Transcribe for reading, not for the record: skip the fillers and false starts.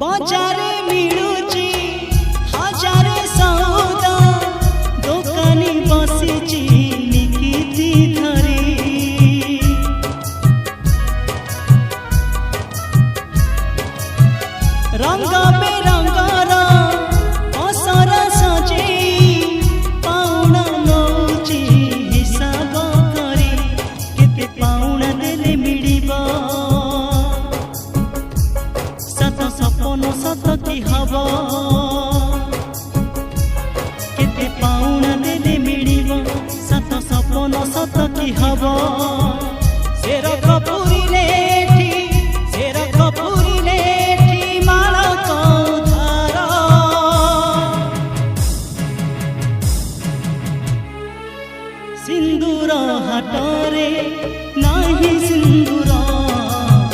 बजारे मिलुची हजारे सौदा दोकानी बसिची निकिती धरी रंग बेरंगर असर सजेई पाउना नौची हिसाब करी केते पाउना देले मिलिबो सपन सत की हब केते पाउना देले मिलिबो सत सपन सत की हब शेर कपूरिले माल कौधार सिंदूर हाटरे नाही सिंदूर